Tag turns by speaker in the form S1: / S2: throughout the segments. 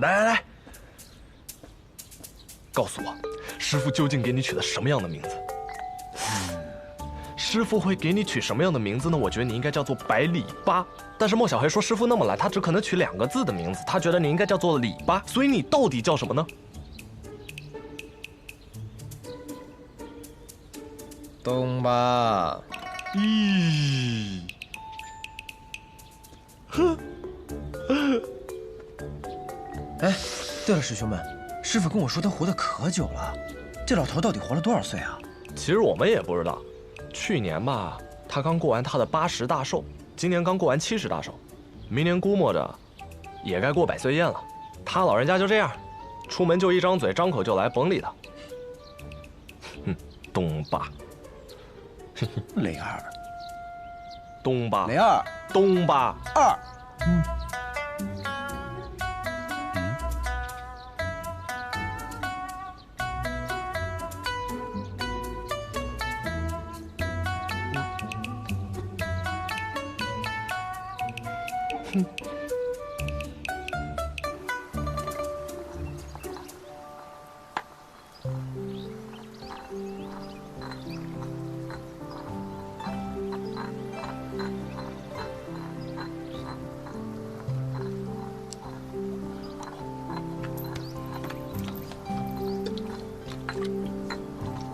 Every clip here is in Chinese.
S1: 来，告诉我，师傅究竟给你取了什么样的名字？师傅会给你取什么样的名字呢？我觉得你应该叫做百里八。但是莫小黑说师傅那么懒，他只可能取2个字的名字，他觉得你应该叫做里八。所以你到底叫什么呢？
S2: 东巴。
S1: 咦，呵。
S2: 哎，对了，师兄们，师傅跟我说他活得可久了，这老头到底活了多少岁啊？
S1: 其实我们也不知道，去年吧，他刚过完他的80大寿，今年刚过完70大寿，明年估摸着也该过100岁宴了。他老人家就这样，出门就一张嘴，张口就来，甭理他。哼，东巴，
S2: 雷二，
S1: 东巴，
S2: 雷二，
S1: 东巴
S2: 二。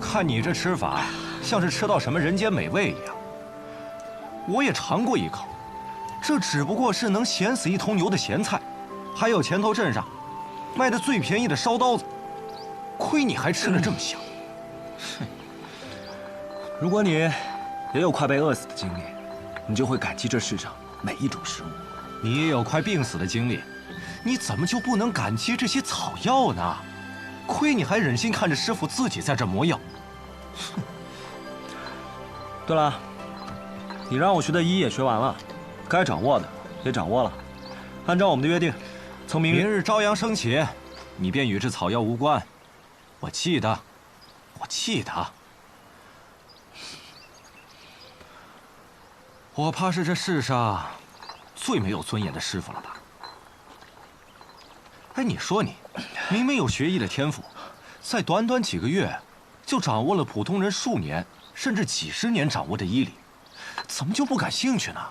S3: 看你这吃法，像是吃到什么人间美味一样。我也尝过一口，这只不过是能咸死一头牛的咸菜，还有前头镇上卖的最便宜的烧刀子，亏你还吃得这么香。
S2: 如果你也有快被饿死的经历，你就会感激这世上每一种食物。
S3: 你也有快病死的经历，你怎么就不能感激这些草药呢？亏你还忍心看着师傅自己在这磨药。哼。
S2: 对了，你让我学的医也学完了，该掌握的也掌握了。按照我们的约定，从明日
S3: 朝阳升起，你便与这草药无关。我记得，我记得。我怕是这世上最没有尊严的师傅了吧？哎，你说你，明明有学医的天赋，在短短几个月，就掌握了普通人数年甚至几十年掌握的医理，怎么就不感兴趣呢？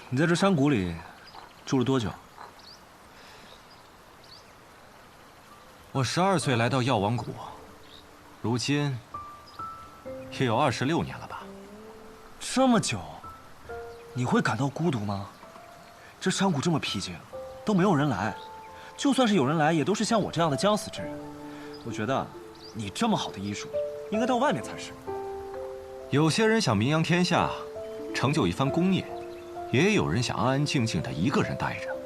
S2: 你在这山谷里住了多久？
S3: 我12岁来到药王谷，如今也有26年了吧？
S2: 这么久，你会感到孤独吗？这山谷这么僻静，都没有人来，就算是有人来，也都是像我这样的将死之人。我觉得，你这么好的医术，应该到外面才是。
S3: 有些人想名扬天下，成就一番功业，也有人想安安静静的一个人待着。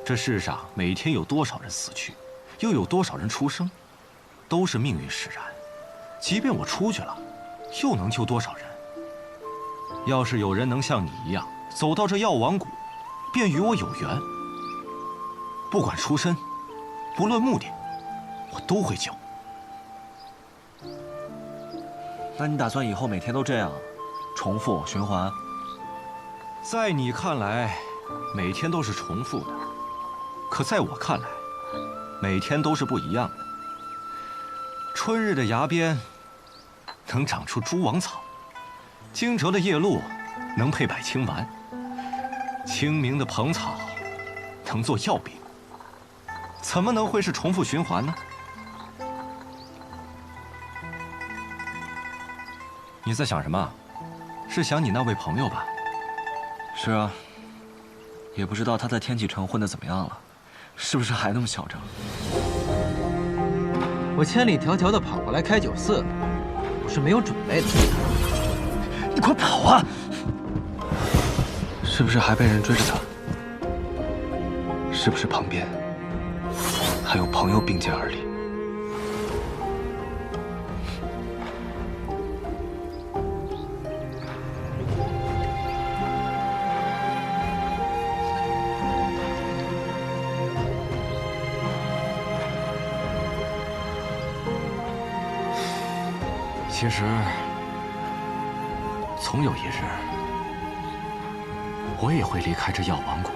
S3: 这世上每天有多少人死去，又有多少人出生，都是命运使然。即便我出去了，又能救多少人？要是有人能像你一样走到这药王谷，便与我有缘。不管出身，不论目的，我都会救。
S2: 那你打算以后每天都这样，重复循环？
S3: 在你看来，每天都是重复的，可在我看来，每天都是不一样的。春日的崖边能长出蛛网草，惊蛰的夜露能配百青丸，清明的蓬草能做药饼，怎么能会是重复循环呢？你在想什么？是想你那位朋友吧？
S2: 是啊，也不知道他在天启城混得怎么样了，是不是还那么嚣张？
S4: 我千里迢迢的跑过来开酒肆，我是没有准备的。
S2: 你快跑啊！是不是还被人追着他？是不是旁边还有朋友并肩而立？
S3: 其实，总有一日，我也会离开这药王谷，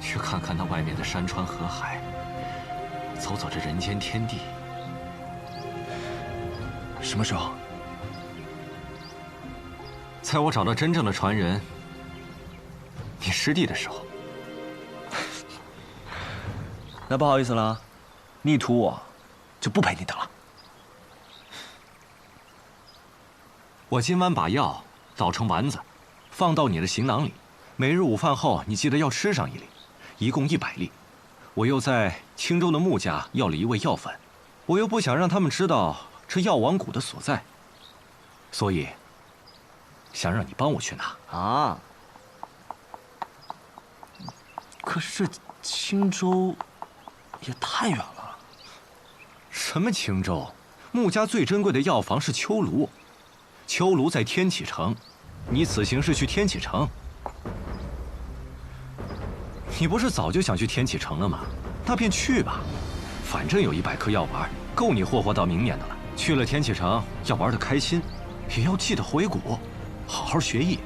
S3: 去看看那外面的山川河海，走走这人间天地。
S2: 什么时候？
S3: 在我找到真正的传人，你师弟的时候。
S2: 那不好意思了，逆徒我就不陪你的了。
S3: 我今晚把药捣成丸子，放到你的行囊里。每日午饭后，你记得要吃上1粒，一共100粒。我又在青州的穆家要了一味药粉，我又不想让他们知道这药王谷的所在，所以想让你帮我去拿。
S2: 啊！可是这青州也太远了。
S3: 什么青州？穆家最珍贵的药房是秋庐，秋庐在天启城。你此行是去天启城？你不是早就想去天启城了吗？那便去吧，反正有100颗药丸，够你霍霍到明年的了。去了天启城，要玩得开心，也要记得回谷，好好学艺。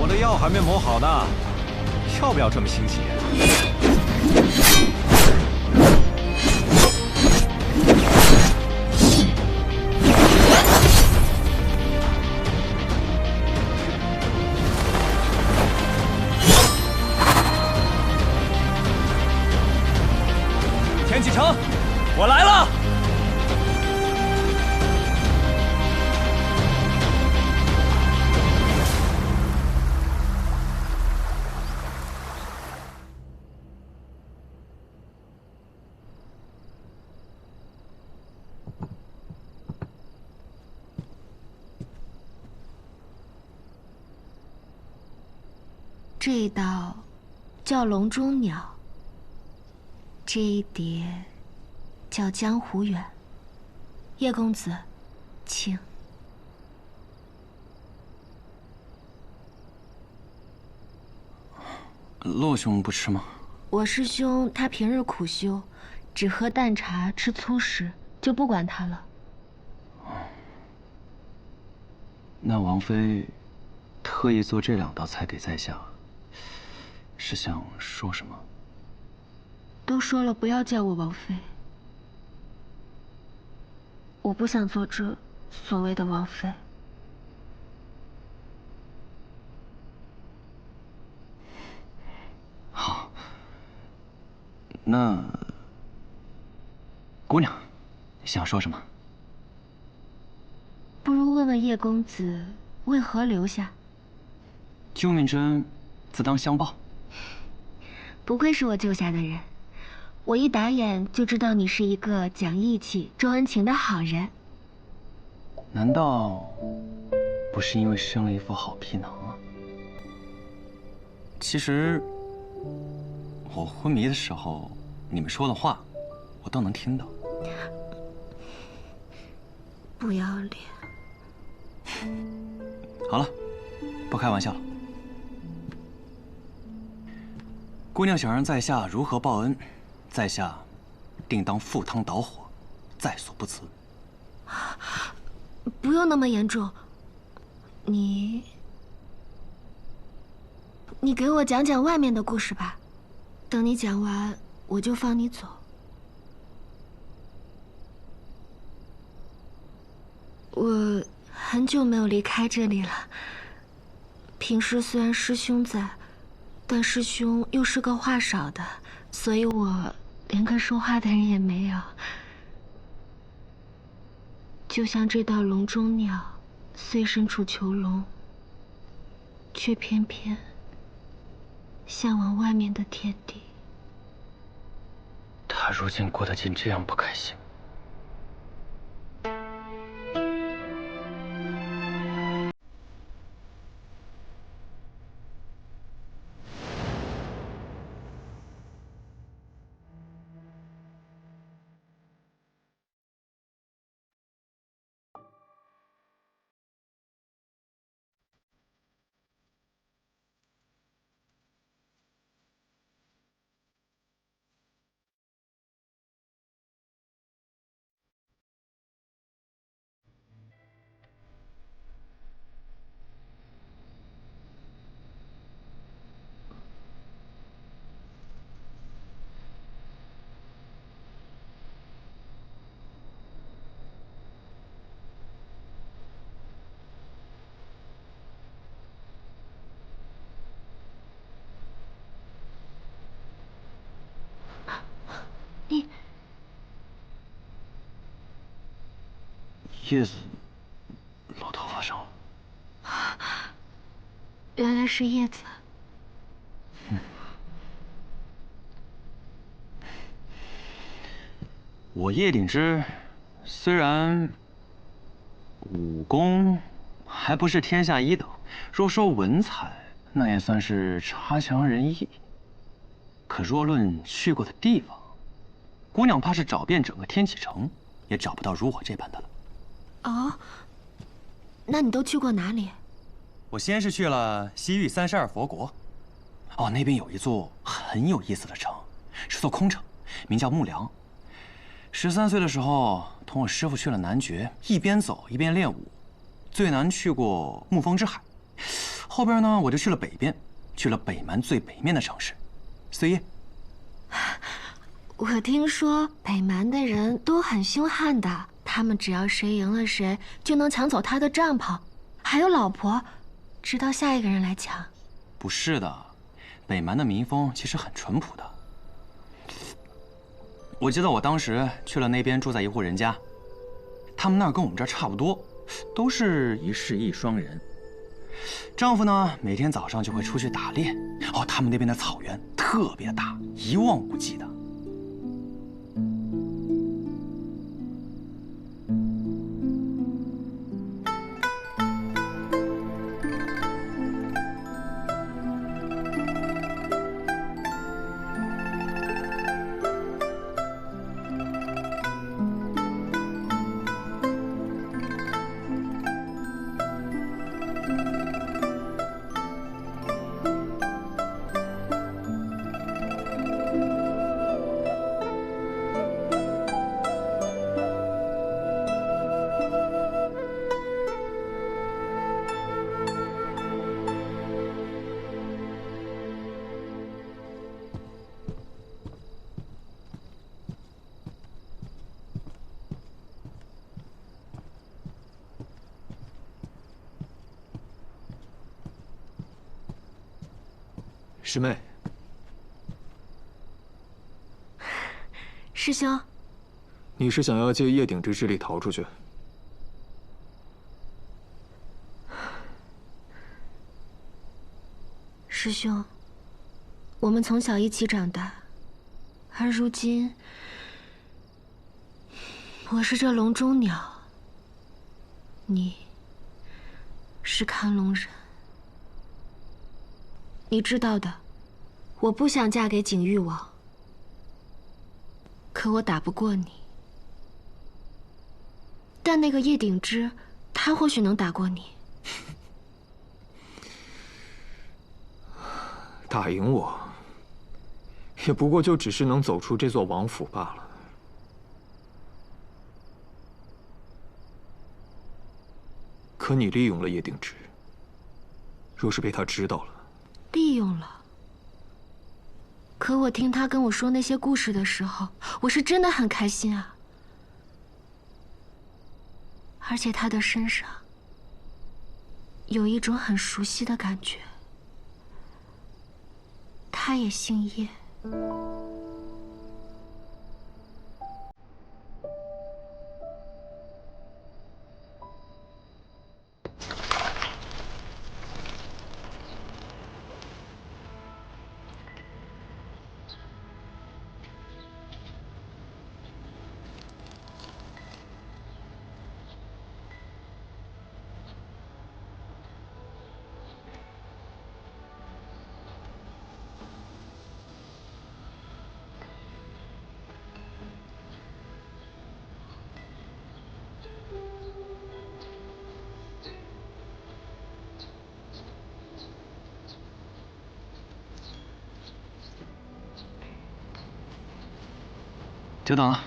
S3: 我的药还没磨好呢，要不要这么心急？
S2: 天启城，我来了。
S5: 这一道叫笼中鸟，这一碟叫江湖远。叶公子，请。
S6: 洛兄不吃吗？
S5: 我师兄他平日苦修，只喝淡茶，吃粗食，就不管他了。
S6: 那王妃特意做这2道菜给在下，是想说什么？
S5: 都说了不要叫我王妃，我不想做这所谓的王妃。
S6: 好，那姑娘，想说什么？
S5: 不如问问叶公子为何留下？
S6: 救命之恩，自当相报。
S5: 不愧是我救下的人，我一打眼就知道你是一个讲义气、重恩情的好人。
S6: 难道不是因为生了一副好皮囊吗？其实，我昏迷的时候，你们说的话，我都能听到。
S5: 不要脸！
S6: 好了，不开玩笑了。姑娘想让在下如何报恩，在下定当赴汤蹈火，在所不辞。
S5: 不用那么严重，你给我讲讲外面的故事吧。等你讲完，我就放你走。我很久没有离开这里了。平时虽然师兄在，但师兄又是个话少的，所以我连个说话的人也没有。就像这道笼中鸟，虽身处囚笼，却偏偏向往外面的天地。
S6: 他如今过得竟这样不开心。叶子落头发上了。
S5: 原来是叶子。
S6: 我叶鼎之虽然武功还不是天下一等，若说文采，那也算是差强人意。可若论去过的地方，姑娘怕是找遍整个天启城，也找不到如我这般的了。
S5: 哦，那你都去过哪里？
S6: 我先是去了西域32佛国，哦，那边有一座很有意思的城，是座空城，名叫木梁。13岁的时候，同我师父去了南绝，一边走一边练武，最难去过沐风之海。后边呢，我就去了北边，去了北蛮最北面的城市，碎叶。
S5: 我听说北蛮的人都很凶悍的，他们只要谁赢了谁，就能抢走他的帐篷，还有老婆，直到下一个人来抢。
S6: 不是的，北蛮的民风其实很淳朴的。我记得我当时去了那边，住在一户人家，他们那儿跟我们这儿差不多，都是一室一双人。丈夫呢，每天早上就会出去打猎。哦，他们那边的草原特别大，一望无际的。
S1: 师妹，
S5: 师兄，
S7: 你是想要借叶鼎之之力逃出去？
S5: 师兄，我们从小一起长大，而如今，我是这笼中鸟，你是看笼人。你知道的，我不想嫁给景玉王，可我打不过你。但那个叶鼎之，他或许能打过你。
S7: 打赢我，也不过就只是能走出这座王府罢了。可你利用了叶鼎之，若是被他知道了，
S5: 利用了。可我听他跟我说那些故事的时候，我是真的很开心啊。而且他的身上有一种很熟悉的感觉。他也姓叶。
S6: 久等了。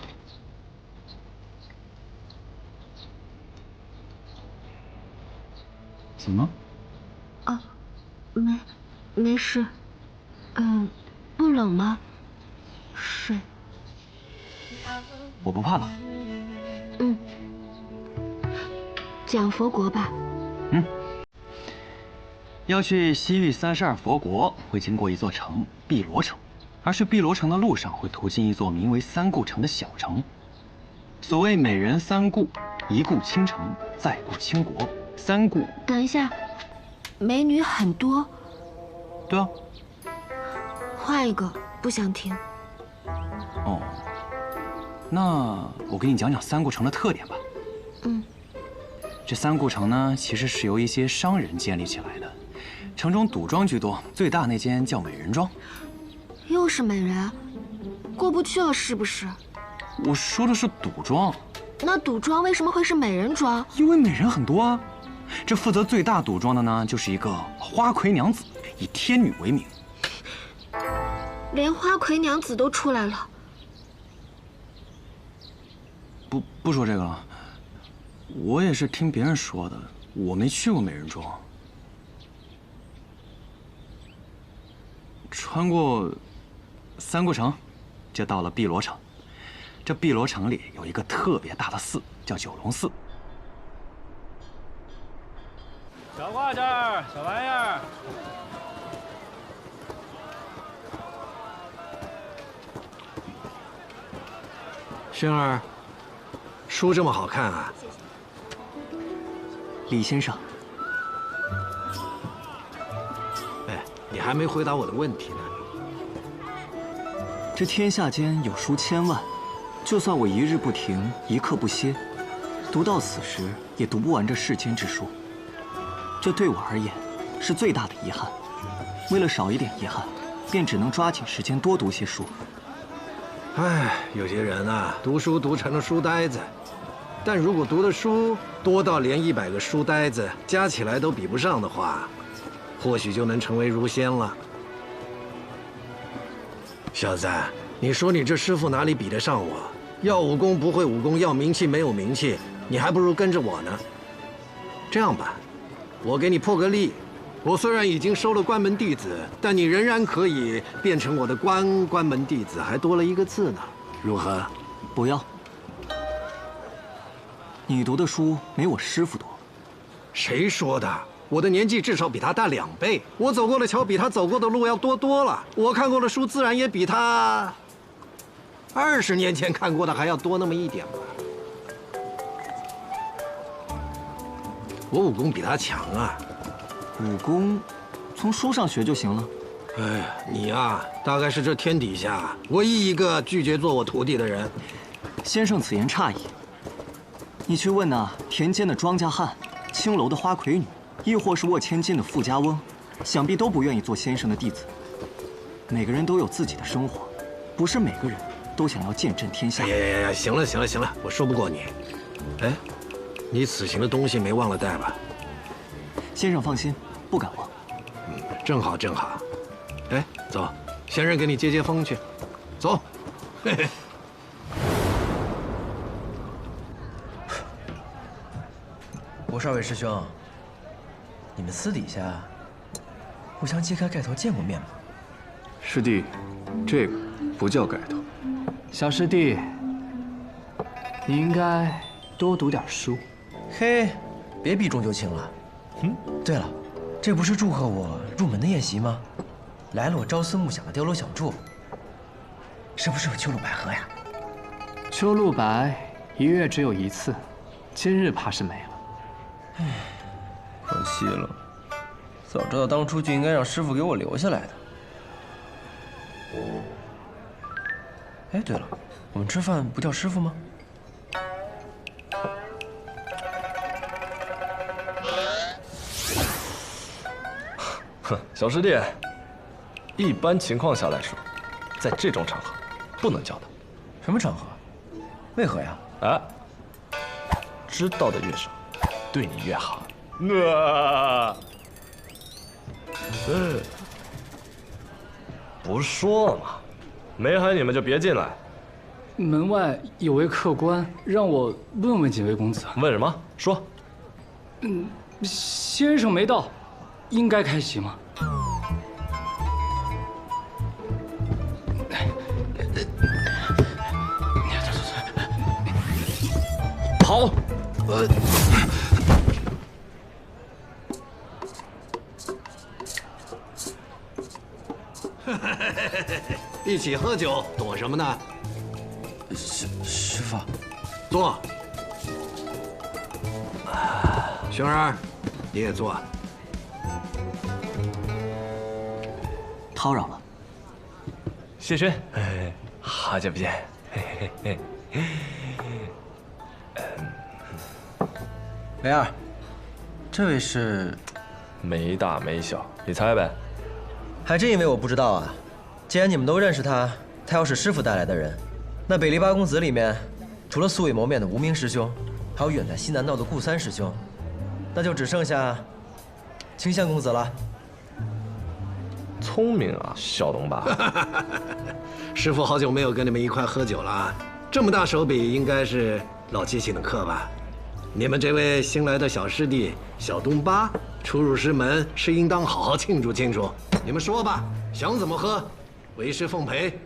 S6: 怎么？
S5: 哦，没事。不冷吗？睡。
S6: 我不怕冷。
S5: 讲佛国吧。
S6: 要去西域32佛国，会经过一座城碧罗城。而去碧罗城的路上，会途经一座名为三顾城的小城。所谓美人三顾，一顾倾城，再顾倾国，三顾。
S5: 等一下，美女很多。
S6: 对啊。
S5: 换一个，不想听。
S6: 哦，那我给你讲讲三顾城的特点吧。
S5: 嗯。
S6: 这三顾城呢，其实是由一些商人建立起来的，城中赌庄居多，最大那间叫美人庄。
S5: 又是美人，过不去了是不是？
S6: 我说的是赌庄。
S5: 那赌庄为什么会是美人庄？
S6: 因为美人很多啊。这负责最大赌庄的呢，就是一个花魁娘子，以天女为名。
S5: 连花魁娘子都出来了。
S6: 不说这个了，我也是听别人说的，我没去过美人庄。穿过三顾城，就到了碧螺城。这碧螺城里有一个特别大的寺，叫九龙寺。
S8: 小挂件儿，小玩意儿。
S9: 轩儿，书这么好看啊！
S2: 李先生，
S9: 哎，你还没回答我的问题呢。
S2: 这天下间有书千万，就算我一日不停，一刻不歇，读到此时也读不完这世间之书。这对我而言是最大的遗憾。为了少一点遗憾，便只能抓紧时间多读些书。
S9: 唉，有些人啊，读书读成了书呆子，但如果读的书多到连100个书呆子加起来都比不上的话，或许就能成为儒仙了。小子，你说你这师傅哪里比得上我？要武功不会武功，要名气没有名气，你还不如跟着我呢。这样吧，我给你破个例。我虽然已经收了关门弟子，但你仍然可以变成我的关门弟子，还多了一个字呢，如何？
S2: 不要。你读的书没我师傅多。
S9: 谁说的？我的年纪至少比他大2倍，我走过的桥比他走过的路要多了，我看过的书自然也比他20年前看过的还要多那么一点吧。我武功比他强啊。
S2: 武功，从书上学就行了。
S9: 哎呀，你呀，大概是这天底下唯一一个拒绝做我徒弟的人。
S2: 先生此言差矣。你去问那田间的庄稼汉、青楼的花魁女，亦或是沃千金的富家翁，想必都不愿意做先生的弟子。每个人都有自己的生活，不是每个人都想要见证天下。
S9: 哎呀，行了，我说不过你。哎，你此行的东西没忘了带吧？
S2: 先生放心，不敢忘。
S9: 正好。哎，走，先生给你接风去。走。嘿嘿。
S10: 吴少伟师兄，你们私底下互相揭开盖头见过面吗？
S7: 师弟，这个不叫盖头。
S11: 小师弟，你应该多读点书。
S10: 嘿，别避重就轻了。对了，这不是祝贺我入门的宴席吗？来了我朝思暮想的碉楼小筑，是不是有秋露百合呀？
S11: 秋露白1月只有1次，今日怕是没了。
S10: 唉，可惜了，早知道当初就应该让师傅给我留下来的。哎，对了，我们吃饭不叫师傅吗？
S1: 哼，小师弟，一般情况下来说，在这种场合不能叫他。
S10: 什么场合？为何呀？
S1: 哎，知道的越少，对你越好。不是说了吗？没喊你们就别进来。
S11: 门外有位客官让我问问几位公子。
S1: 问什么？说。
S11: 先生没到，应该开席吗？好。
S9: 一起喝酒，躲什么呢？
S10: 师傅，
S9: 坐。熊儿，你也坐。
S2: 叨扰了。
S1: 谢轩，好久不见。
S10: 雷二，这位是？
S1: 没大没小，你猜呗。
S10: 还真以为我不知道啊！既然你们都认识他，他要是师傅带来的人，那北篱八公子里面，除了素未谋面的无名师兄，还有远在西南道的顾三师兄，那就只剩下清香公子了。
S1: 聪明啊，小东吧。
S9: 师傅好久没有跟你们一块喝酒了，这么大手笔，应该是老七请的客吧？你们这位新来的小师弟小东巴初入师门，是应当好好庆祝庆祝。你们说吧，想怎么喝，为师奉陪。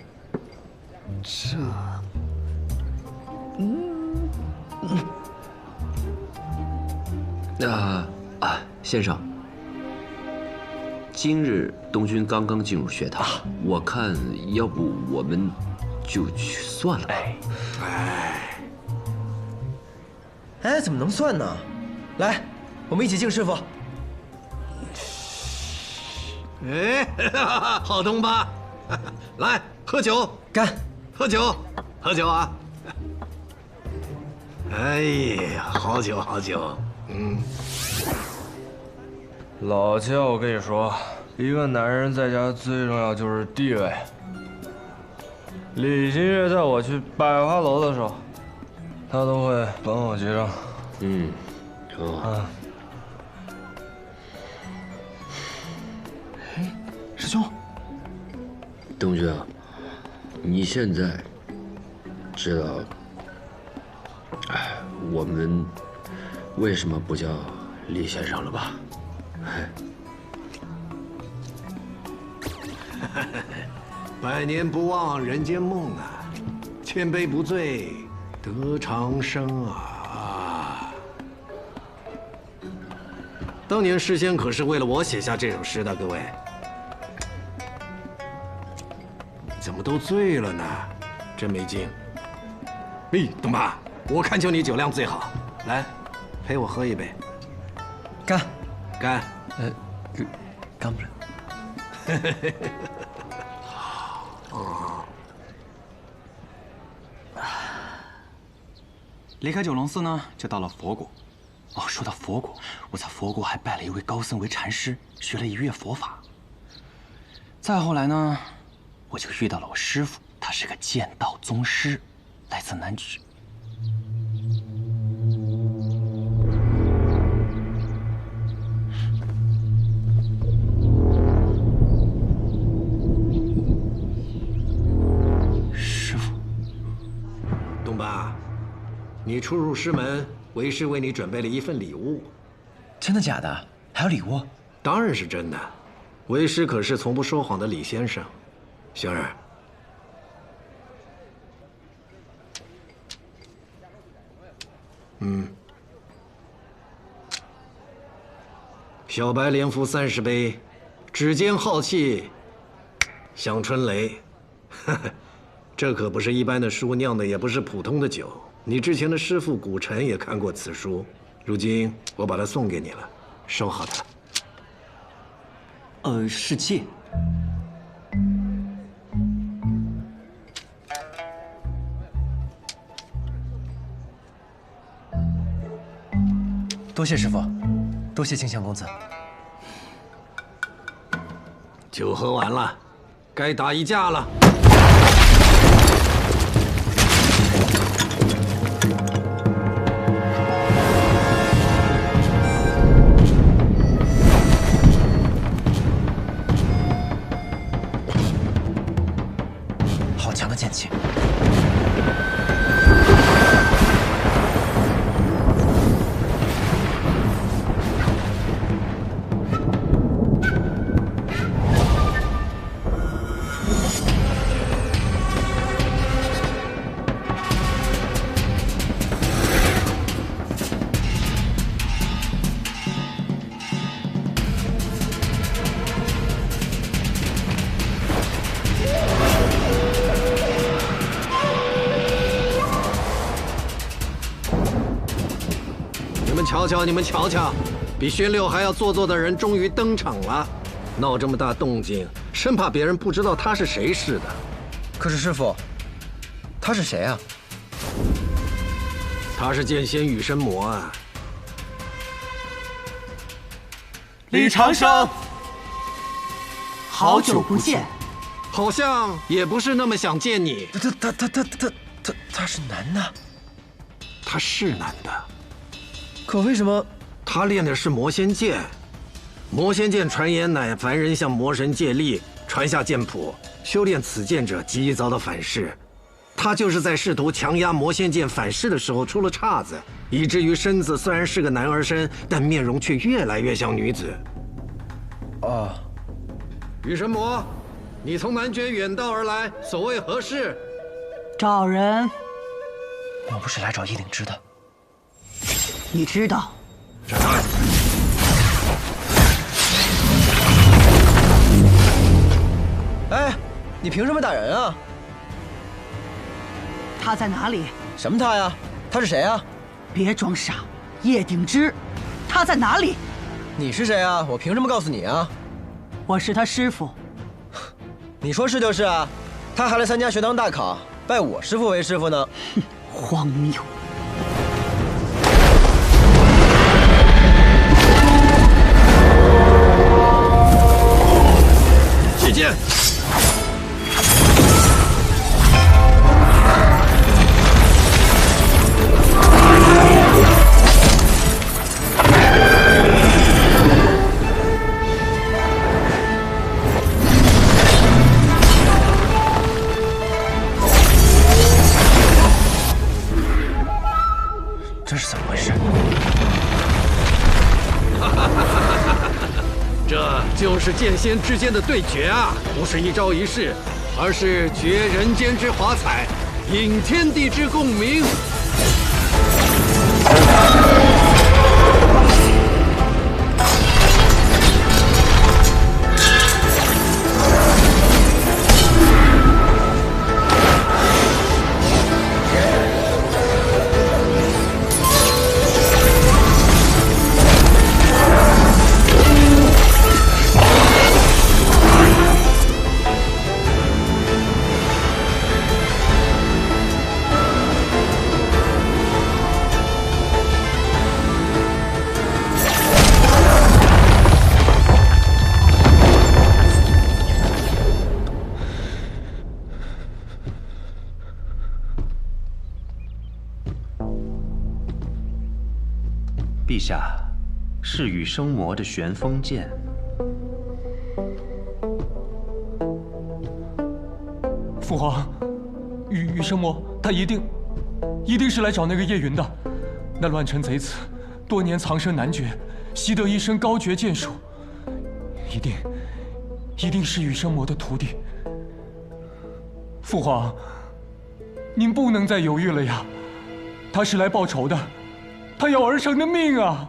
S12: 先生，今日东君刚刚进入学堂，我看要不我们就去算了吧。
S10: 哎，怎么能算呢？来，我们一起敬师傅。
S9: 哎，好东巴，来喝酒，
S10: 干！
S9: 喝酒，喝酒啊！哎呀，好酒好酒，
S1: 老七，我跟你说，一个男人在家最重要就是地位。李新月在我去百花楼的时候，他都会帮我结账。
S12: 好。
S2: 师兄，
S12: 东君啊，你现在知道，我们为什么不叫李先生了吧？
S9: 百年不忘人间梦啊，千杯不醉得长生啊！当年诗仙可是为了我写下这首诗的，各位。怎么都醉了呢？真没劲。哎，东巴，我看就你酒量最好，来，陪我喝一杯。
S10: 干！
S9: 干！
S10: 干不了。
S6: 离开九龙寺呢，就到了佛国。哦，说到佛国，我在佛国还拜了一位高僧为禅师，学了1月佛法。再后来呢，我就遇到了我师父，他是个剑道宗师，来自南莒。师父，
S9: 东巴，你初入师门，为师为你准备了一份礼物。
S10: 真的假的？还有礼物？
S9: 当然是真的。为师可是从不说谎的李先生。玄儿，小白连服30杯，指尖浩气，响春雷。这可不是一般的书酿的，也不是普通的酒。你之前的师父古尘也看过此书，如今我把它送给你了，收好它。
S2: 是戒。
S10: 多谢师傅，多谢清香公子。
S9: 酒喝完了，该打一架了。
S10: 好强的剑气！
S9: 瞧瞧，你们瞧瞧，比宣六还要做作的人终于登场了，闹这么大动静，生怕别人不知道他是谁似的。
S10: 可是师傅，他是谁啊？
S9: 他是剑仙羽生魔啊。
S13: 李长生，好久不见，
S9: 好像也不是那么想见你。
S10: 他是男的？
S9: 他是男的，
S10: 可为什么？
S9: 他练的是魔仙剑，魔仙剑传言乃凡人向魔神借力，传下剑谱，修炼此剑者极易遭到反噬。他就是在试图强压魔仙剑反噬的时候出了岔子，以至于身子虽然是个男儿身，但面容却越来越像女子。
S10: 哦，
S9: 羽生魔，你从南绝远道而来，所谓何事？
S13: 找人。
S10: 我不是来找叶鼎之的。
S13: 你知道？
S10: 哎，你凭什么打人啊？
S13: 他在哪里？
S10: 什么他呀？他是谁啊？
S13: 别装傻，叶鼎之，他在哪里？
S10: 你是谁啊？我凭什么告诉你啊？
S13: 我是他师傅。
S10: 你说是就是啊，他还来参加学堂大考，拜我师傅为师傅呢。
S13: 哼，荒谬！
S9: 起剑！
S10: 这是怎么回事？
S9: 这就是剑仙之间的对决啊，不是一招一式，而是决人间之华彩，引天地之共鸣。
S14: 陛下，是羽生魔的旋风剑。
S7: 父皇，羽生魔他一定是来找那个叶云的。那乱臣贼子多年藏身南绝，习得一身高绝剑术，一定是羽生魔的徒弟。父皇，您不能再犹豫了呀！他是来报仇的。他要儿臣的命啊！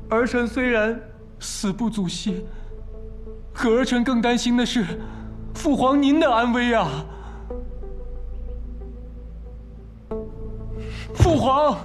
S7: 儿臣虽然死不足惜，可儿臣更担心的是父皇您的安危啊！父皇，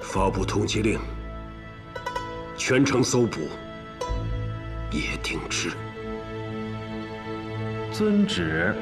S15: 发布通缉令，全城搜捕叶鼎之。
S14: 遵旨。